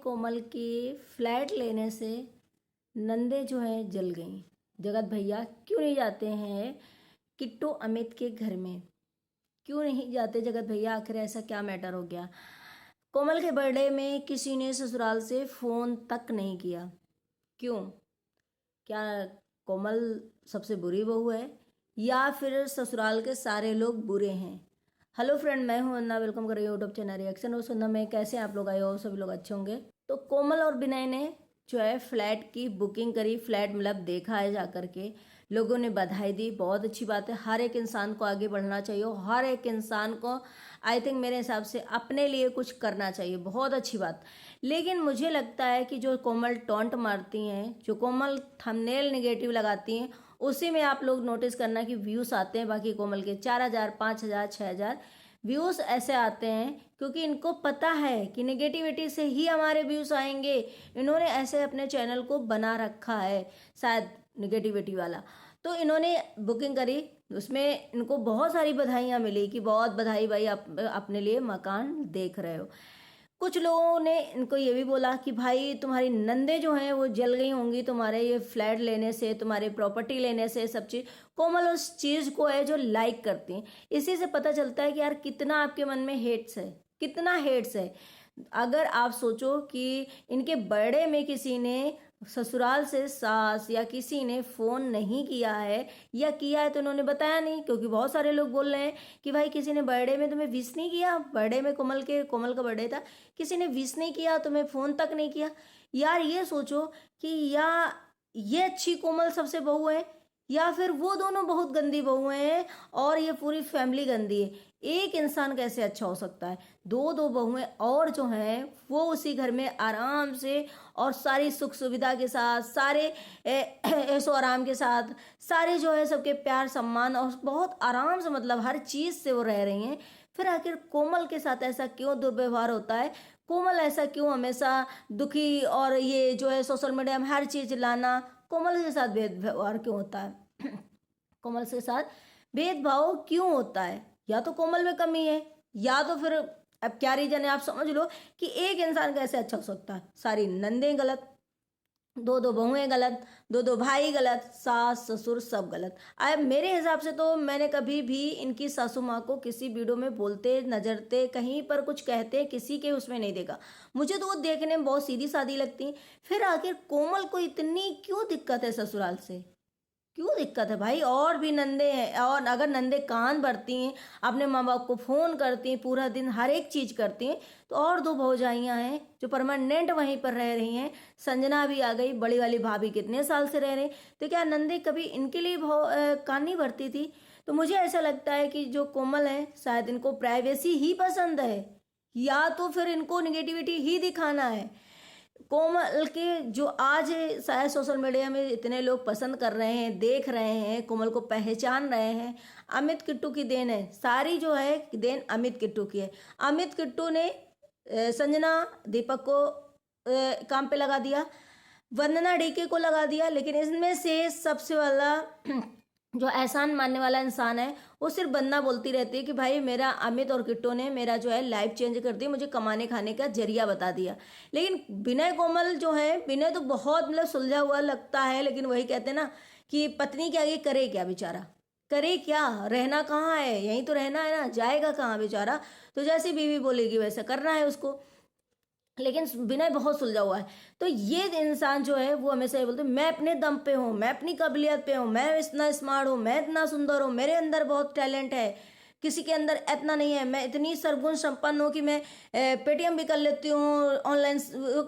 कोमल की फ्लैट लेने से नंदे जो है जल गई। जगत भैया क्यों नहीं जाते हैं किट्टू अमित के घर में? क्यों नहीं जाते जगत भैया? आखिर ऐसा क्या मैटर हो गया? कोमल के बर्थडे में किसी ने ससुराल से फोन तक नहीं किया। क्यों? क्या कोमल सबसे बुरी बहू है या फिर ससुराल के सारे लोग बुरे हैं? हेलो फ्रेंड, मैं हूं अन्ना। वेलकम कर रही हूँ यूट्यूब चैनल रिएक्शन और सुनना में। कैसे आप लोग आए हो? सभी लोग अच्छे होंगे। तो कोमल और विनय ने जो है फ्लैट की बुकिंग करी। फ्लैट मतलब देखा है जा करके। लोगों ने बधाई दी, बहुत अच्छी बात है। हर एक इंसान को आगे बढ़ना चाहिए, हर एक इंसान को आई थिंक मेरे हिसाब से अपने लिए कुछ करना चाहिए, बहुत अच्छी बात। लेकिन मुझे लगता है कि जो कोमल टॉन्ट मारती हैं, जो कोमल थंबनेल नेगेटिव लगाती हैं, उसी में आप लोग नोटिस करना कि व्यूज़ आते हैं। बाकी कोमल के 4,000, 5,000, 6,000 व्यूज़ ऐसे आते हैं क्योंकि इनको पता है कि नेगेटिविटी से ही हमारे व्यूज़ आएंगे। इन्होंने ऐसे अपने चैनल को बना रखा है शायद नेगेटिविटी वाला। तो इन्होंने बुकिंग करी, उसमें इनको बहुत सारी बधाइयाँ मिली कि बहुत बधाई भाई, आप अपने लिए मकान देख रहे हो। कुछ लोगों ने इनको ये भी बोला कि भाई तुम्हारी नंदे जो हैं वो जल गई होंगी तुम्हारे ये फ्लैट लेने से, तुम्हारे प्रॉपर्टी लेने से, सब चीज़। कोमल उस चीज़ को है जो लाइक करती हैं। इसी से पता चलता है कि यार कितना आपके मन में हेट्स है, कितना हेट्स है। अगर आप सोचो कि इनके बर्थडे में किसी ने ससुराल से सास या किसी ने फोन नहीं किया है, या किया है तो उन्होंने बताया नहीं, क्योंकि बहुत सारे लोग बोल रहे हैं कि भाई किसी ने बर्थडे में तुम्हें विश नहीं किया। बर्थडे में कोमल का बर्थडे था, किसी ने विश नहीं किया, तुम्हें फोन तक नहीं किया। यार ये सोचो कि या ये अच्छी कोमल सबसे बहू है, या फिर वो दोनों बहुत गंदी बहुएं हैं और ये पूरी फैमिली गंदी है। एक इंसान कैसे अच्छा हो सकता है? दो दो बहुएं और जो हैं वो उसी घर में आराम से और सारी सुख सुविधा के साथ, सारे ऐशो आराम के साथ, सारे जो है सबके प्यार सम्मान और बहुत आराम से, मतलब हर चीज से वो रह रही हैं। फिर आखिर कोमल के साथ ऐसा क्यों दुर्व्यवहार होता है? कोमल ऐसा क्यों हमेशा दुखी, और ये जो है सोशल मीडिया में हर चीज लाना, कोमल के साथ भेदभाव क्यों होता है? कोमल के साथ भेदभाव क्यों होता है? या तो कोमल में कमी है, या तो फिर अब क्या रीजन है, आप समझ लो कि एक इंसान कैसे अच्छा हो सकता है? सारी नंदें गलत, दो दो बहुएं गलत, दो दो भाई गलत, सास ससुर सब गलत। अब मेरे हिसाब से तो मैंने कभी भी इनकी सासू माँ को किसी वीडियो में बोलते नजरते, कहीं पर कुछ कहते किसी के उसमें नहीं देखा। मुझे तो वो देखने में बहुत सीधी सादी लगती। फिर आखिर कोमल को इतनी क्यों दिक्कत है ससुराल से? क्यों दिक्कत है भाई? और भी नंदे हैं, और अगर नंदे कान भरती हैं, अपने माँ बाप को फोन करती हैं, पूरा दिन हर एक चीज करती हैं, तो और दो भौजाइयाँ हैं जो परमानेंट वहीं पर रह रही हैं। संजना भी आ गई, बड़ी वाली भाभी कितने साल से रह रही, तो क्या नंदे कभी इनके लिए कान नहीं भरती थी? तो मुझे ऐसा लगता है कि जो कोमल है शायद इनको प्राइवेसी ही पसंद है, या तो फिर इनको निगेटिविटी ही दिखाना है। कोमल के जो आज शायद सोशल मीडिया में इतने लोग पसंद कर रहे हैं, देख रहे हैं, कोमल को पहचान रहे हैं, अमित किट्टू की देन है। सारी जो है देन अमित किट्टू की है। अमित किट्टू ने संजना दीपक को काम पे लगा दिया, वंदना डीके को लगा दिया, लेकिन इसमें से सबसे वाला जो एहसान मानने वाला इंसान है वो सिर्फ बंदा बोलती रहती है कि भाई मेरा अमित और किट्टू ने मेरा जो है लाइफ चेंज कर दी, मुझे कमाने खाने का जरिया बता दिया। लेकिन विनय कोमल जो है, विनय तो बहुत मतलब सुलझा हुआ लगता है, लेकिन वही कहते हैं ना कि पत्नी के आगे करे क्या बेचारा, करे क्या? रहना कहाँ है? यहीं तो रहना है ना, जाएगा कहाँ बेचारा? तो जैसी बीवी बोलेगी वैसा करना है उसको। लेकिन विनय बहुत सुलझा हुआ है। तो ये इंसान जो है वो हमेशा ये बोलते मैं अपने दम पे हूँ, मैं अपनी काबिलियत पे हूँ, मैं इतना स्मार्ट हूँ, मैं इतना सुंदर हूँ, मेरे अंदर बहुत टैलेंट है, किसी के अंदर इतना नहीं है, मैं इतनी सरगुण संपन्न हूँ कि मैं पेटीएम भी कर लेती हूँ, ऑनलाइन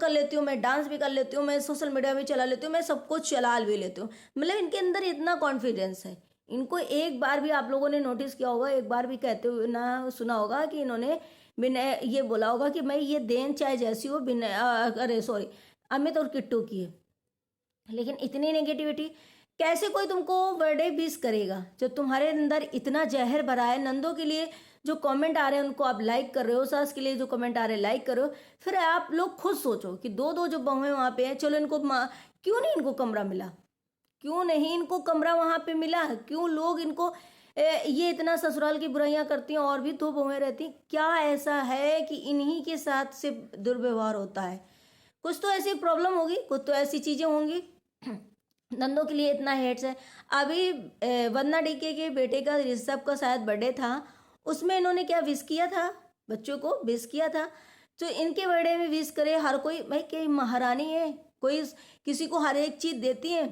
कर लेती हूँ, मैं डांस भी कर लेती हूँ, मैं सोशल मीडिया भी चला लेती हूँ, मैं सब कुछ चला भी लेती हूँ। मतलब इनके अंदर इतना कॉन्फिडेंस है। इनको एक बार भी आप लोगों ने नोटिस किया होगा, एक बार भी कहते हुए ना सुना होगा कि इन्होंने विनय ये बोला होगा कि मैं ये देन चाहे जैसी हो, विनय अरे सॉरी, अमित और किट्टू की है। लेकिन इतनी नेगेटिविटी कैसे कोई तुमको बर्थडे विश करेगा जब तुम्हारे अंदर इतना जहर भरा है? नंदों के लिए जो कमेंट आ रहे हैं उनको आप लाइक कर रहे हो, सास के लिए जो कमेंट आ रहे हैं लाइक करो। फिर आप लोग खुद सोचो कि दो दो जो बहुएं वहां पे हैं, चलो इनको क्यों नहीं इनको कमरा मिला? क्यों नहीं इनको कमरा वहां पे मिला? क्यों लोग इनको ये इतना ससुराल की बुराइयां करती हैं और भी दो बहुएं रहती हैं? क्या ऐसा है कि इन्हीं के साथ से दुर्व्यवहार होता है? कुछ तो ऐसी प्रॉब्लम होगी, कुछ तो ऐसी चीज़ें होंगी। नंदों के लिए इतना हेट्स है। अभी वंदना डीके के बेटे का ऋषभ का शायद बर्थडे था, उसमें इन्होंने क्या विश किया था, बच्चों को विश किया था। तो इनके बर्थडे में विश करे हर कोई, भाई कई महारानी है, कोई किसी को हर एक चीज़ देती है।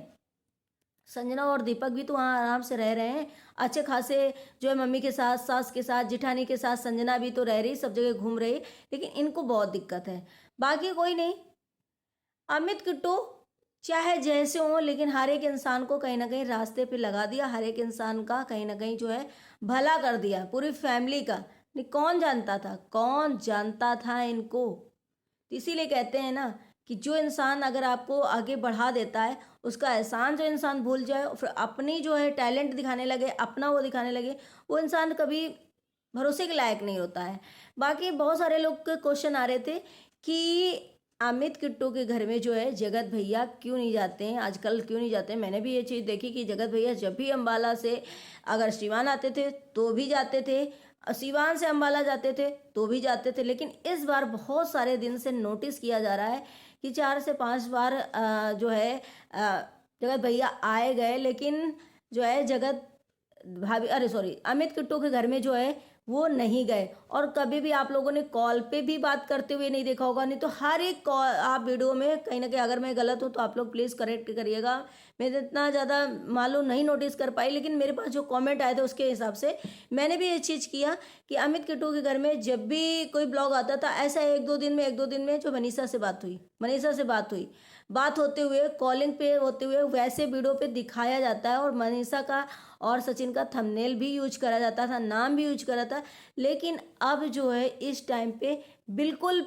संजना और दीपक भी तो वहाँ आराम से रह रहे हैं, अच्छे खासे जो है मम्मी के साथ, सास के साथ, जिठानी के साथ। संजना भी तो रह रही, सब जगह घूम रही, लेकिन इनको बहुत दिक्कत है। बाकी कोई नहीं, अमित किट्टू चाहे जैसे हो, लेकिन हर एक इंसान को कहीं ना कहीं रास्ते पे लगा दिया, हर एक इंसान का कहीं ना कहीं जो है भला कर दिया, पूरी फैमिली का। नहीं, कौन जानता था, कौन जानता था इनको। तो इसीलिए कहते हैं ना कि जो इंसान अगर आपको आगे बढ़ा देता है, उसका एहसान जो इंसान भूल जाए और फिर अपनी जो है टैलेंट दिखाने लगे, अपना वो दिखाने लगे, वो इंसान कभी भरोसे के लायक नहीं होता है। बाकी बहुत सारे लोग के क्वेश्चन आ रहे थे कि अमित किट्टू के घर में जो है जगत भैया क्यों नहीं जाते हैं आजकल, क्यों नहीं जाते हैं। मैंने भी ये चीज़ देखी कि जगत भैया जब भी अम्बाला से अगर सिवान आते थे तो भी जाते थे, सिवान से अम्बाला जाते थे तो भी जाते थे। लेकिन इस बार बहुत सारे दिन से नोटिस किया जा रहा है कि 4 से 5 बार जो है जगत भैया आए गए, लेकिन जो है जगत भाभी, अरे सॉरी, अमित किट्टू के घर में जो है वो नहीं गए। और कभी भी आप लोगों ने कॉल पे भी बात करते हुए नहीं देखा होगा, नहीं तो हर एक कॉल आप वीडियो में कहीं ना कहीं, अगर मैं गलत हूँ तो आप लोग प्लीज़ करेक्ट करिएगा। मैं तो इतना ज़्यादा मालूम नहीं नोटिस कर पाई, लेकिन मेरे पास जो कमेंट आए थे उसके हिसाब से मैंने भी ये चीज़ किया कि अमित किट्टू के घर में जब भी कोई ब्लॉग आता था, ऐसा एक दो दिन में जो मनीषा से बात हुई, बात होते हुए, कॉलिंग पे होते हुए वैसे वीडियो पे दिखाया जाता है, और मनीषा का और सचिन का थंबनेल भी यूज करा जाता था, नाम भी यूज करा था। लेकिन अब जो है इस टाइम पे बिल्कुल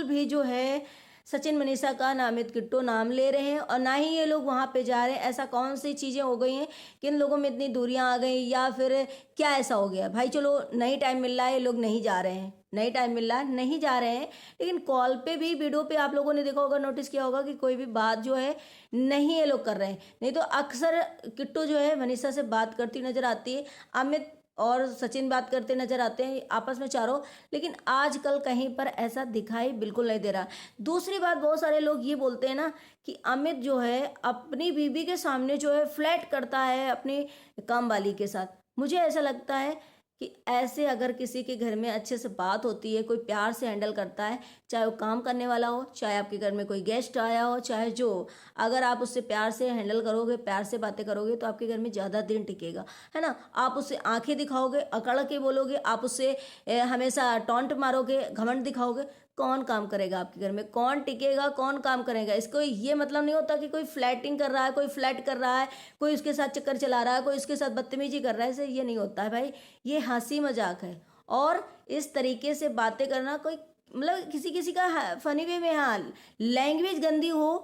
भी जो है सचिन मनीषा का ना अमित किट्टू नाम ले रहे हैं, और ना ही ये लोग वहाँ पे जा रहे हैं। ऐसा कौन सी चीज़ें हो गई हैं कि इन लोगों में इतनी दूरियां आ गई, या फिर क्या ऐसा हो गया। भाई चलो, नहीं टाइम मिल रहा है, ये लोग नहीं जा रहे हैं, नहीं टाइम मिल रहा है, नहीं जा रहे हैं। लेकिन कॉल पे भी, वीडियो पे आप लोगों ने देखा होगा, नोटिस किया होगा कि कोई भी बात जो है नहीं ये लोग कर रहे हैं। नहीं तो अक्सर किट्टू जो है मनीषा से बात करती नजर आती है, अमित और सचिन बात करते नजर आते हैं आपस में चारों। लेकिन आजकल कहीं पर ऐसा दिखाई बिल्कुल नहीं दे रहा। दूसरी बात, बहुत सारे लोग ये बोलते हैं ना कि अमित जो है अपनी बीवी के सामने जो है फ्लर्ट करता है अपनी काम वाली के साथ। मुझे ऐसा लगता है कि ऐसे अगर किसी के घर में अच्छे से बात होती है, कोई प्यार से हैंडल करता है, चाहे वो काम करने वाला हो, चाहे आपके घर में कोई गेस्ट आया हो, चाहे जो, अगर आप उससे प्यार से हैंडल करोगे, प्यार से बातें करोगे, तो आपके घर में ज़्यादा दिन टिकेगा, है ना। आप उससे आंखें दिखाओगे, अकड़ के बोलोगे, आप उससे हमेशा टॉन्ट मारोगे, घमंड दिखाओगे, कौन काम करेगा आपके घर में, कौन टिकेगा, कौन काम करेगा। इसको ये मतलब नहीं होता कि कोई फ्लैटिंग कर रहा है, कोई फ्लैट कर रहा है, कोई उसके साथ चक्कर चला रहा है, कोई उसके साथ बदतमीजी कर रहा है, ऐसे ये नहीं होता है भाई। ये हंसी मजाक है, और इस तरीके से बातें करना कोई मतलब किसी किसी का फनी वे में, हाँ, लैंग्वेज गंदी हो,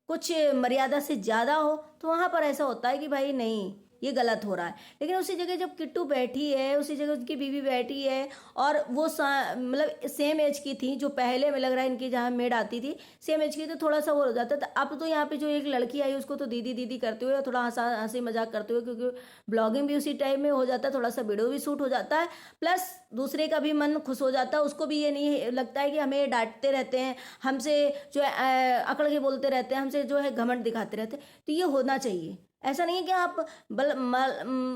कुछ मर्यादा से ज़्यादा हो, तो वहाँ पर ऐसा होता है कि भाई नहीं, ये गलत हो रहा है। लेकिन उसी जगह जब किट्टू बैठी है, उसी जगह उसकी बीवी बैठी है, और वो मतलब सेम एज की थी, जो पहले में लग रहा है इनकी जहाँ मेड आती थी सेम एज की, तो थोड़ा सा वो हो जाता था। अब तो यहाँ पे जो एक लड़की आई उसको तो दीदी दीदी करते हुए, थोड़ा हंसी मजाक करते हुए, क्योंकि ब्लॉगिंग भी उसी टाइम में हो जाता है, थोड़ा सा वीडियो भी शूट हो जाता है, प्लस दूसरे का भी मन खुश हो जाता है। उसको भी ये नहीं लगता है कि हमें डांटते रहते हैं, हमसे जो है अकड़ के बोलते रहते हैं, हमसे जो है घमंड दिखाते रहते हैं। तो ये होना चाहिए। ऐसा नहीं है कि आप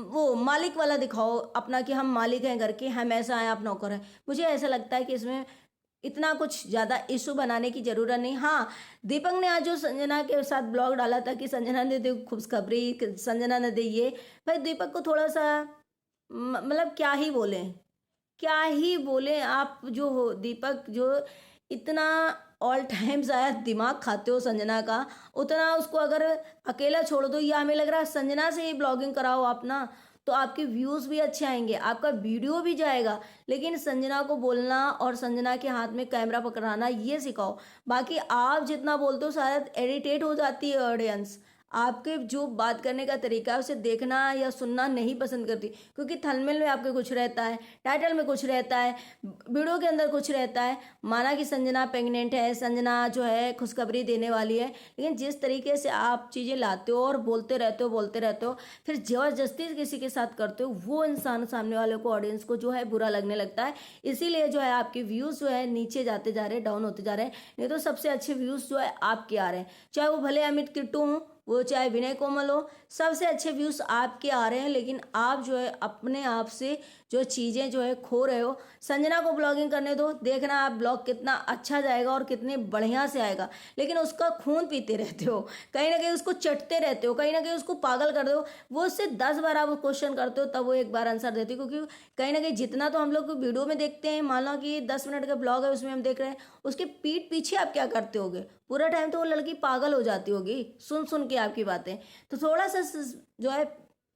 वो मालिक वाला दिखाओ अपना, कि हम मालिक हैं घर के, हम ऐसा हैं, आप नौकर हैं। मुझे ऐसा लगता है कि इसमें इतना कुछ ज़्यादा इशू बनाने की ज़रूरत नहीं। हाँ, दीपक ने आज जो संजना के साथ ब्लॉग डाला था कि संजना ने दी खुशखबरी, संजना ने दी ये, भाई दीपक को थोड़ा सा मतलब क्या ही बोले आप। जो हो दीपक, जो इतना ऑल टाइम शायद दिमाग खाते हो संजना का, उतना उसको अगर अकेला छोड़ दो, या हमें लग रहा है संजना से ही ब्लॉगिंग कराओ आप ना, तो आपके व्यूज़ भी अच्छे आएंगे, आपका वीडियो भी जाएगा। लेकिन संजना को बोलना और संजना के हाथ में कैमरा पकड़ाना ये सिखाओ। बाकी आप जितना बोलते हो शायद इरिटेट हो जाती है ऑडियंस, आपके जो बात करने का तरीका है उसे देखना या सुनना नहीं पसंद करती, क्योंकि थंबनेल में आपके कुछ रहता है, टाइटल में कुछ रहता है, वीडियो के अंदर कुछ रहता है। माना कि संजना प्रेग्नेंट है, संजना जो है खुशखबरी देने वाली है, लेकिन जिस तरीके से आप चीज़ें लाते हो और बोलते रहते हो, फिर ज़बरदस्ती किसी के साथ करते हो, वो इंसान सामने वाले को, ऑडियंस को जो है बुरा लगने लगता है। इसीलिए जो है आपके व्यूज़ जो है नीचे जाते जा रहे हैं, डाउन होते जा रहे हैं। नहीं तो सबसे अच्छे व्यूज़ जो है आपके आ रहे हैं, चाहे वो भले अमित किट्टू हों, वो चाहे विनय कोमल हो, सबसे अच्छे व्यूज़ आपके आ रहे हैं। लेकिन आप जो है अपने आप से जो चीज़ें जो है खो रहे हो। संजना को ब्लॉगिंग करने दो, देखना आप ब्लॉग कितना अच्छा जाएगा और कितने बढ़िया से आएगा, लेकिन उसका खून पीते रहते हो, कहीं ना कहीं उसको चटते रहते हो, कहीं ना कहीं उसको पागल कर दो। वो उससे 10 बार आप क्वेश्चन करते हो तब वो एक बार आंसर देती है, क्योंकि कहीं ना कहीं जितना तो हम लोग वीडियो में देखते हैं, मान लो कि 10 मिनट का ब्लॉग है उसमें हम देख रहे हैं, उसके पीठ पीछे आप क्या करते होगे पूरा टाइम, तो वो लड़की पागल हो जाती होगी सुन सुन के आपकी बातें। तो थोड़ा सा जो है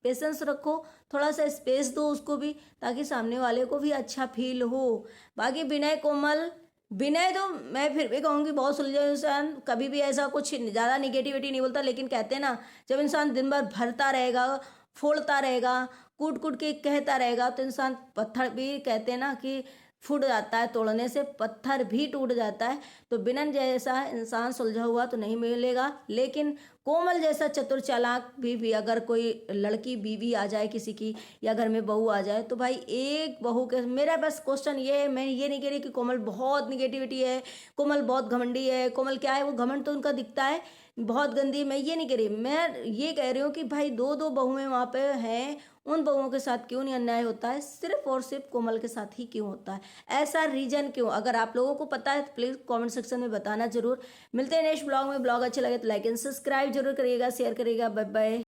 पेशेंस रखो, थोड़ा सा स्पेस दो उसको भी, ताकि सामने वाले को भी अच्छा फील हो। बाकी विनय तो मैं फिर भी कहूँगी बहुत सुलझे इंसान, कभी भी ऐसा कुछ ज़्यादा निगेटिविटी नहीं बोलता। लेकिन कहते हैं ना, जब इंसान दिन भर भरता रहेगा, फोड़ता रहेगा, कूट कूट के कहता रहेगा, तो इंसान पत्थर भी, कहते हैं ना कि फूट जाता है, तोड़ने से पत्थर भी टूट जाता है। तो बिनन जैसा इंसान सुलझा हुआ तो नहीं मिलेगा, लेकिन कोमल जैसा चतुर चालाक भी अगर कोई लड़की बीवी आ जाए किसी की, या घर में बहू आ जाए, तो भाई एक बहू के, मेरा बस क्वेश्चन ये है, मैं ये नहीं कह रही कि कोमल बहुत निगेटिविटी है, कोमल बहुत घमंडी है, कोमल क्या है, वो घमंड तो उनका दिखता है बहुत गंदी, मैं ये नहीं कह रही। मैं ये कह रही हूँ कि भाई दो दो बहुएं वहाँ पे हैं, उन बहुओं के साथ क्यों नहीं अन्याय होता है, सिर्फ और सिर्फ कोमल के साथ ही क्यों होता है, ऐसा रीजन क्यों? अगर आप लोगों को पता है तो प्लीज़ कमेंट सेक्शन में बताना जरूर। मिलते हैं नेक्स्ट ब्लॉग में। ब्लॉग अच्छे लगे तो लाइक एंड सब्सक्राइब जरूर करिएगा, शेयर करिएगा। Bye bye.